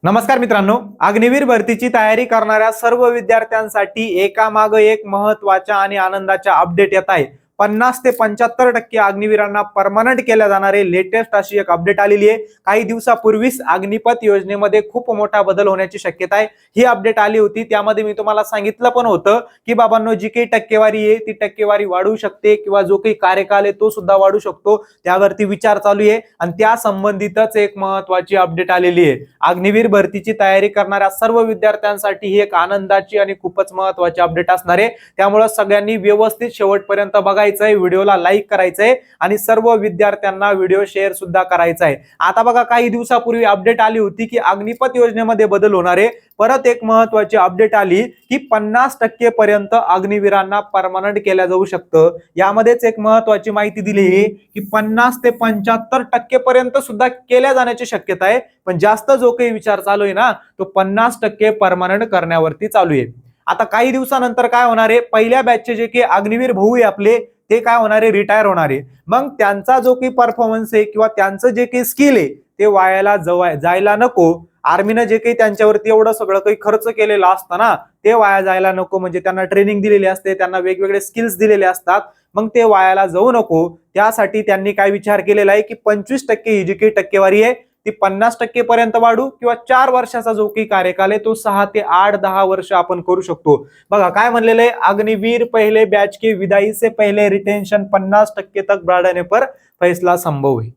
नमस्कार मित्रांनो, अग्निवीर भरतीची तयारी करणाऱ्या सर्व विद्यार्थ्यांसाठी एकामागं एक महत्त्वाच्या आणि आनंदाच्या अपडेट येत आहे. 50 ते 75% अग्निवीरांना परमनंट केल्या जाणारे लेटेस्ट अशी एक अपडेट आलेली आहे. काही दिवसापूर्वीच अग्निपथ योजनेमध्ये खूप मोठा बदल होण्याची शक्यता आहे. ही अपडेट आली होती, त्यामध्ये मी तुम्हाला सांगितलं पण होतं की बाबांनो, जी काही टक्केवारी आहे ती टक्केवारी वाढू शकते किंवा जो काही कार्यकाल आहे तो सुद्धा वाढू शकतो. त्यावरती विचार चालू आहे आणि त्या संबंधितच एक महत्त्वाची अपडेट आलेली आहे. अग्निवीर भरतीची तयारी करणाऱ्या सर्व विद्यार्थ्यांसाठी ही एक आनंदाची आणि खूपच महत्त्वाची अपडेट असणार आहे. त्यामुळे सगळ्यांनी व्यवस्थित शेवटपर्यंत बघायचं आहे, व्हिडिओला लाईक करायचं आहे आणि सर्व विद्यार्थ्यांना व्हिडिओ शेअर सुद्धा करायचा आहे. आता बघा, काही दिवसापूर्वी अपडेट आली होती की अग्निपथ योजनेमध्ये बदल होणार आहे. परत एक महत्त्वाची अपडेट आली की 50% पर्यंत अग्निवीरांना परमनंट केल्या जाऊ शकतं. यामध्येच एक महत्त्वाची माहिती दिली आहे की 50 ते 75% पर्यंत सुद्धा केल्या जाण्याची शक्यता आहे. पण जास्त जो काही विचार चालू आहे ना, तो 50% परमनंट करण्यावरती चालू आहे. आता काही दिवसानंतर काय होणार आहे, पहिल्या बॅचचे जे काही अग्निवीर भाऊ आहे आपले, ते काय होणार आहे, रिटायर होणार आहे. मग त्यांचा जो काही परफॉर्मन्स आहे किंवा त्यांचं जे काही स्किल आहे ते वायाला जायला नको. आर्मीनं जे काही त्यांच्यावरती एवढं सगळं काही खर्च केलेला असतं ना, ते वाया जायला नको. म्हणजे त्यांना ट्रेनिंग दिलेली असते, त्यांना वेगवेगळे स्किल्स दिलेले असतात, मग ते वायाला जाऊ नको. त्यासाठी त्यांनी काय विचार केलेला आहे की 25% ही जी काही टक्केवारी आहे ती 50% पर्यंत वाढू किंवा 4 वर्षाचा जो काही कार्यकाल आहे तो 6 ते 8-10 वर्ष आपण करू शकतो. बघा काय म्हणलेलं आहे, अग्निवीर पहले बैच के विदाई से पहले रिटेंशन 50% तक बढ़ाने पर फैसला संभव है.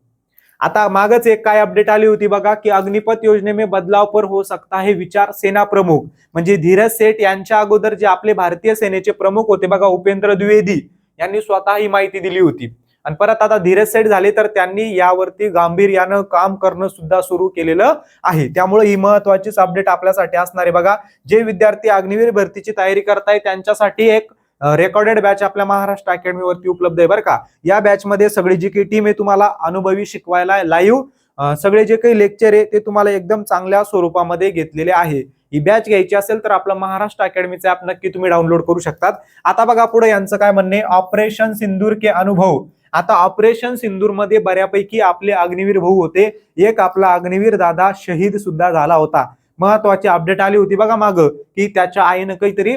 आता मागच एक काय अपडेट आली होती बघा की अग्निपथ योजने में बदलाव पर हो सकता है विचार. सेना प्रमुख म्हणजे धीरज सेठ यांच्या अगोदर जे आपले भारतीय सेनेचे प्रमुख होते बघा, उपेंद्र द्विवेदी, यांनी स्वतः ही माहिती दिली होती. आणि परत आता धीरज सेठ झाले तर त्यांनी यावरती गांभीर्यानं काम करणं सुद्धा सुरू केलेलं आहे. त्यामुळे ही महत्त्वाचीच अपडेट आपल्यासाठी असणार आहे. बघा, जे विद्यार्थी अग्निवीर भरतीची तयारी करताय त्यांच्यासाठी एक रेकॉर्डेड बॅच आपल्या महाराष्ट्र अकॅडमीवरती उपलब्ध आहे बरं का. या बॅच मध्ये सगळी जी काही टीम आहे तुम्हाला अनुभवी शिकवायला लाईव्ह सगळे जे काही लेक्चर आहे ते तुम्हाला एकदम चांगल्या स्वरूपामध्ये घेतलेले आहे. ही बॅच घ्यायची असेल तर आपलं महाराष्ट्र अकॅडमीचं ऍप नक्की तुम्ही डाउनलोड करू शकतात. आता बघा पुढे यांचं काय म्हणणे, ऑपरेशन सिंदूर के अनुभव. आता ऑपरेशन सिंदूर मध्ये बऱ्यापैकी आपले अग्निवीर भाऊ होते. एक आपला अग्निवीर दादा शहीद सुद्धा झाला होता. महत्वाची अपडेट आली होती बघा माग की त्याच्या आईनं काहीतरी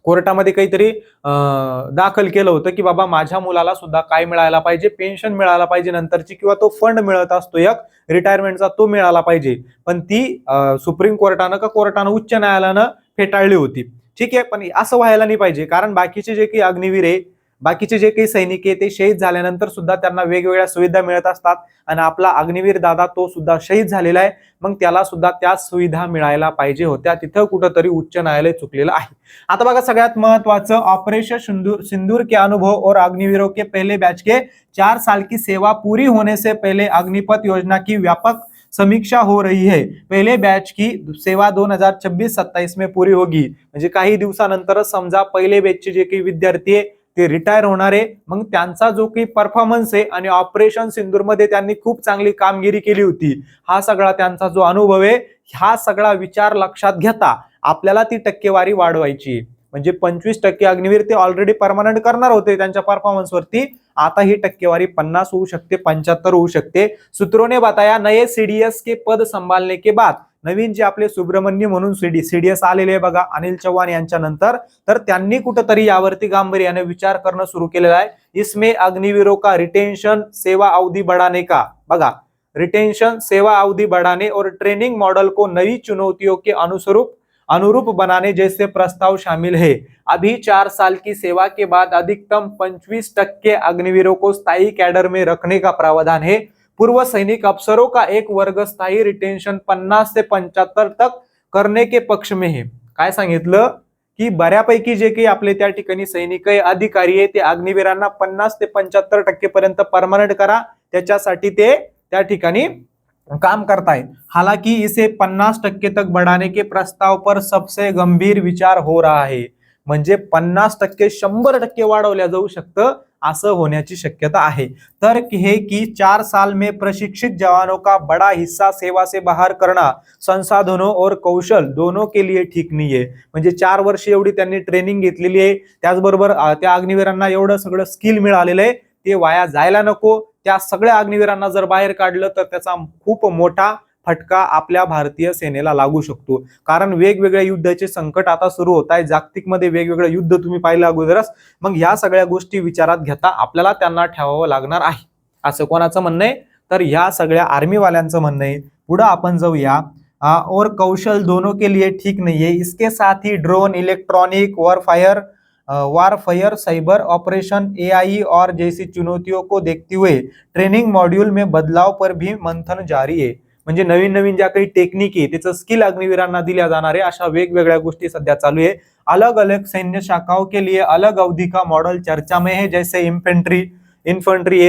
कोर्टामध्ये काहीतरी दाखल केलं होतं की बाबा माझ्या मुलाला सुद्धा काय मिळायला पाहिजे, पेन्शन मिळायला पाहिजे नंतरची, किंवा तो फंड मिळत असतो एक रिटायरमेंटचा, तो मिळाला पाहिजे. पण ती सुप्रीम कोर्टानं उच्च न्यायालयानं फेटाळली होती. ठीक आहे, पण असं व्हायला नाही पाहिजे. कारण बाकीचे जे काही अग्निवीर आहे, बाकीचे जे काही सैनिक आहे ते शहीद झाल्यानंतर सुद्धा त्यांना वेगवेगळ्या सुविधा मिळत असतात. आणि आपला अग्निवीर दादा तो सुद्धा शहीद झालेला आहे, मग त्याला सुद्धा त्या सुविधा मिळायला पाहिजे होत्या. तिथं कुठंतरी उच्च न्यायालय चुकलेलं आहे. आता बघा, सगळ्यात महत्वाचं, ऑपरेशन सिंदूर के अनुभव और अग्निवीरों के पहले बैच के 4 साल की सेवा पूरी होने से पहले अग्निपथ योजना की व्यापक समीक्षा हो रही है. पहले बैच की सेवा 2026-27 में पूरी होगी. म्हणजे काही दिवसानंतरच समजा पहिले बॅचचे जे काही विद्यार्थी आहे ते रिटायर होणार आहे. मग त्यांचा जो काही परफॉर्मन्स आहे आणि ऑपरेशन सिंदूर मध्ये त्यांनी खूप चांगली कामगिरी केली होती, हा सगळा त्यांचा जो अनुभव आहे, हा सगळा विचार लक्षात घेता आपल्याला ती टक्केवारी वाढवायची. म्हणजे 25% अग्निवीर ते ऑलरेडी परमनंट करणार होते त्यांच्या परफॉर्मन्स वरती. आता ही टक्केवारी 50 होऊ शकते, 75 होऊ शकते. सूत्रों ने बताया, नए सीडीएस के पद संभालने के बाद, नवीन जे आपले सुब्रमण्य म्हणून सीडीएस आलेले बघा अनिल चव्हाण यांच्या नंतर, तर त्यांनी कुठंतरी यावरती गांभीर्याने विचार करणं सुरू केलेला आहे. इसमें अग्निवीरों का रिटेंशन सेवा अवधि बढ़ाने का, बघा, रिटेंशन सेवा अवधि बढ़ाने और ट्रेनिंग मॉडल को नई चुनौतियों के अनुरूप बनाने जैसे प्रस्ताव शामिल है. अभी 4 साल की सेवा के बाद अधिकतम 25% अग्निवीरों को स्थायी कैडर में रखने का प्रावधान है. पूर्व सैनिक अफसरों का एक वर्ग स्थायी रिटेंशन 50 से 75 तक करने के पक्ष में है. काय सांगितलं की बऱ्यापैकी जे काही आपले त्या ठिकाणी सैनिक आहे, अधिकारी आहे, ते अग्निवीरांना 50 ते 75% पर्यंत परमनंट करा, त्याच्यासाठी ते त्या ठिकाणी काम करताय. हालांकि इसे 50% तक बढ़ाने के प्रस्ताव पर सबसे गंभीर विचार हो रहा है. म्हणजे 50% 100% वाढवल्या जाऊ शकतं, असं होण्याची शक्यता आहे. तर्क है कि 4 साल में प्रशिक्षित जवानों का बड़ा हिस्सा सेवा से बाहर करना संसाधनों और कौशल दोनों के लिए ठीक नहीं है. म्हणजे 4 वर्ष एवढी त्यांनी ट्रेनिंग घेतलेली आहे, त्याचबरोबर त्या अग्निवीरांना एवढं सगळं स्किल मिळालेलं आहे, ते वाया जायला नको. त्या सगळ्या अग्निवीरांना जर बाहेर काढलं तर त्याचा खूप मोठा फटका आपल्या भारतीय सेनेला लागू शकतो, कारण वेगवेगळ्या युद्धाचे संकट आता सुरू होत आहे. जागतिक मध्ये वेगवेगळे युद्ध तुम्ही पाहिलं अगोदरच. मग ह्या सगळ्या गोष्टी विचारात घेता आपल्याला त्यांना ठेवावं लागणार आहे, असं कोणाचं म्हणणं आहे? तर ह्या सगळ्या आर्मी वाल्यांचं म्हणणं आहे. पुढे आपण जाऊया. और कौशल दोनों के लिए ठीक नहीं है, इसके साथ ही ड्रोन, इलेक्ट्रॉनिक वारफायर, साइबर ऑपरेशन, एआई और जैसी चुनौतियों को देखते हुए ट्रेनिंग मॉड्यूल में बदलाव पर भी मंथन जारी है. म्हणजे नवीन नवीन ज्या काही टेक्निक आहे त्याचं स्किल अग्निवीरांना दिल्या जाणार आहे, अशा वेगवेगळ्या गोष्टी सध्या चालू आहे. अलग अलग सैन्य शाखाओं के लिए अलग अवधि का मॉडल चर्चा में है, जैसे इन्फेंट्री,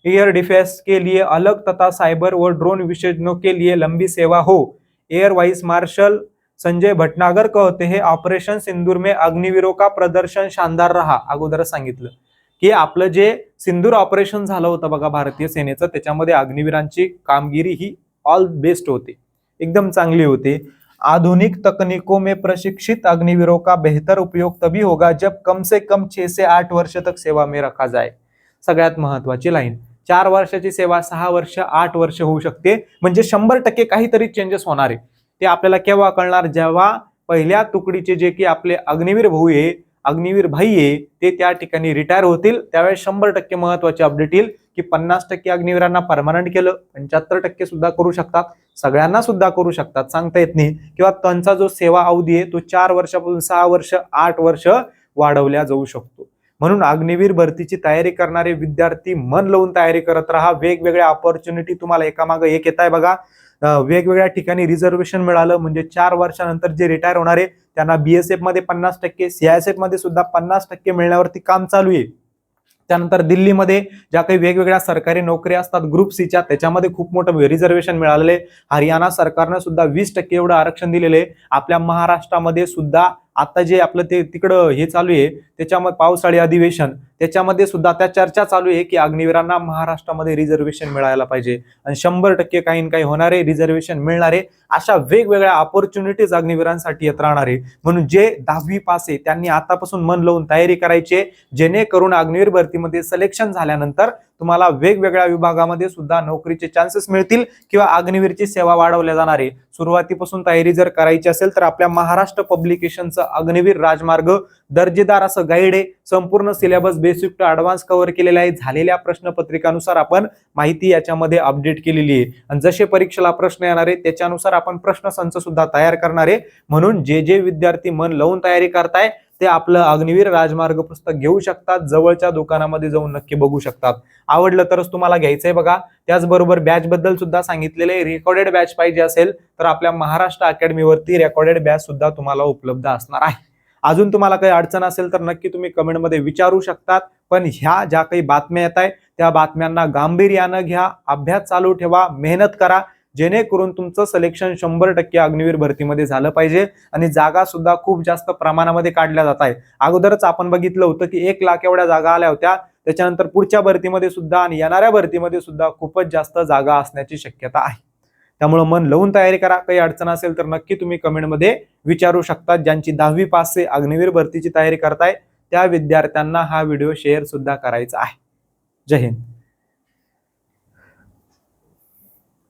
एयर डिफेंस के लिए अलग तथा साइबर व ड्रोन विशेषज्ञों के लिए लंबी सेवा हो. Air vice marshal Sanjay Bhatnagar कहते हैं, ऑपरेशन सिंदूर में अग्निवीरों का प्रदर्शन शानदार रहा. अगोदरच सांगितलं की आपलं जे सिंदूर ऑपरेशन झालं होतं बघा भारतीय सेनेचं, त्याच्यामध्ये अग्निवीरांची कामगिरी ही ऑल बेस्ट होती, एकदम चांगली होती. आधुनिक तकनीकों में प्रशिक्षित अग्निवीरों का बेहतर उपयोग तभी होगा जब कम से कम 6 से 8 वर्ष तक सेवा में रखा जाए. सगळ्यात महत्वाची लाईन, 4 वर्षाची सेवा 6 वर्ष 8 वर्ष होऊ शकते. म्हणजे 100% काहीतरी चेंजेस होणार आहे. ते आपल्याला केव्हा कळणार? जेव्हा पहिल्या तुकडीचे जे की आपले अग्निवीर भाऊ आहे, अग्निवीर भाई आहे, ते त्या ठिकाणी रिटायर होतील, त्यावेळेस 100% महत्वाचे अपडेट येईल की 50% अग्निवीरांना परमनंट केलं, 75% सुद्धा करू शकतात, सगळ्यांना सुद्धा करू शकतात, सांगता येत नाही. किंवा त्यांचा जो सेवा अवधी आहे तो 4 वर्षापासून 6 वर्ष 8 वर्ष वाढवल्या जाऊ शकतो. म्हणून अग्निवीर भरतीची तयारी करणारे विद्यार्थी मन लावून तयारी करत राहा. वेगवेगळ्या ऑपॉर्च्युनिटी तुम्हाला एकामागे एक येत आहे बघा. वेगवेगळ्या ठिकाणी रिझर्वेशन मिळालं म्हणजे 4 वर्षानंतर जे रिटायर होणारे त्यांना बीएसएफ मध्ये 50%, सीआयएसएफ मध्ये सुद्धा 50% मिळण्यावरती काम चालू आहे. त्यानंतर दिल्लीमध्ये ज्या काही वेगवेगळ्या सरकारी नोकरी असतात ग्रुप सीच्या, त्याच्यामध्ये खूप मोठं रिझर्वेशन मिळालेले. हरियाणा सरकारनं सुद्धा 20% एवढं आरक्षण दिलेले. आपल्या महाराष्ट्रामध्ये सुद्धा आता जे आपलं ते तिकडं हे चालू आहे त्याच्यामध्ये पावसाळी अधिवेशन, त्याच्यामध्ये सुद्धा त्या चर्चा चालू आहे की अग्निवीरांना महाराष्ट्रामध्ये रिझर्वेशन मिळायला पाहिजे आणि 100% काही ना काही होणारे रिझर्वेशन मिळणारे, अशा वेगवेगळ्या ऑपॉर्च्युनिटीज अग्निवीरांसाठी येत राहणारे. म्हणून जे 10वी पास आहे त्यांनी आतापासून मन लावून तयारी करायची, जेणेकरून अग्निवीर भरतीमध्ये सिलेक्शन झाल्यानंतर तुम्हाला वेगवेगळ्या विभागामध्ये सुद्धा नोकरीचे चान्सेस मिळतील किंवा अग्निवीरची सेवा वाढवल्या जाणार आहे. सुरुवातीपासून तयारी जर करायची असेल तर आपल्या महाराष्ट्र पब्लिकेशनचं अग्निवीर राजमार्ग दर्जेदार असं गाईड आहे. संपूर्ण syllabus basic to advance cover केलेला आहे. झालेल्या प्रश्नपत्रिकानुसार आपण माहिती याच्यामध्ये अपडेट केलेली आहे आणि जसे परीक्षेला प्रश्न येणार आहे त्याच्यानुसार आपण प्रश्नसंच सुद्धा तयार करणार आहे. म्हणून जे विद्यार्थी मन लावून तयारी करताय ते आपलं अग्निवीर राजमार्ग पुस्तक घेऊ शकतात. जवळच्या दुकानामध्ये जाऊन नक्की बघू शकतात. आवडलं तरच तुम्हाला घ्यायचंय बघा. त्याचबरोबर बॅच बद्दल सुद्धा सांगितलेले, रेकॉर्डेड बॅच पाहिजे असेल तर आपल्या महाराष्ट्र अकॅडमीवरती रेकॉर्डेड बॅच सुद्धा तुम्हाला उपलब्ध असणार आहे. अजून तुम्हाला काही अडचण असेल तर नक्की तुम्ही कमेंटमध्ये विचारू शकतात. पण ह्या ज्या काही बातम्या येत आहेत त्या बातम्यांना गांभीर्यानं घ्या, अभ्यास चालू ठेवा, मेहनत करा, जेणेकरून तुमचं सिलेक्शन 100% अग्निवीर भरतीमध्ये झालं पाहिजे आणि जागा सुद्धा खूप जास्त प्रमाणामध्ये काढल्या जात आहे. अगोदरच आपण बघितलं होतं की 1 लाख एवढ्या जागा आल्या होत्या. त्याच्यानंतर पुढच्या भरतीमध्ये सुद्धा आणि येणाऱ्या भरतीमध्ये सुद्धा खूपच जास्त जागा असण्याची शक्यता आहे. त्यामुळे मन लावून तयारी करा. काही अडचण असेल तर नक्की तुम्ही कमेंटमध्ये विचारू शकता. ज्यांची 10वी पास आहे अग्निवीर भरतीची तयारी करताय त्या विद्यार्थ्यांना हा व्हिडिओ शेअर सुद्धा करायचा आहे. जय हिंद.